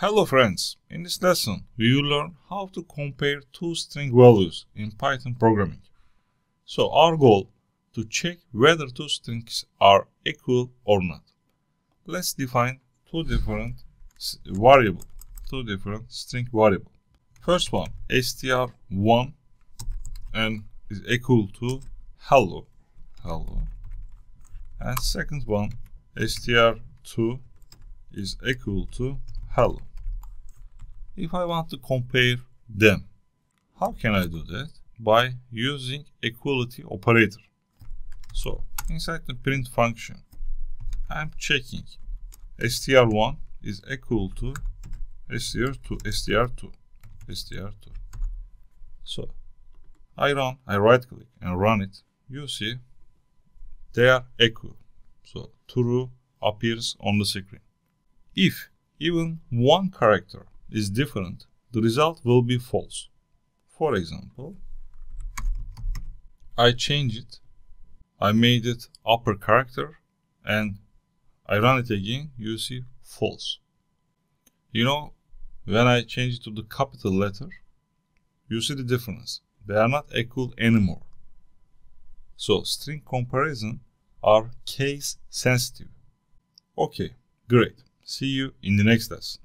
Hello friends, in this lesson we will learn how to compare two string values in Python programming. So our goal to check whether two strings are equal or not. Let's define two different string variable. First one str1 and is equal to hello, and second one str2 is equal to hello. If I want to compare them, how can I do that? By using equality operator. So inside the print function, I'm checking str1 is equal to str2. So I right click and run it. You see they are equal. So true appears on the screen. If even one character is different, the result will be false. For example, I change it, I made it upper character, and I run it again, you see false. You know, when I change it to the capital letter, you see the difference. They are not equal anymore. So string comparison are case sensitive. Okay, great. See you in the next lesson.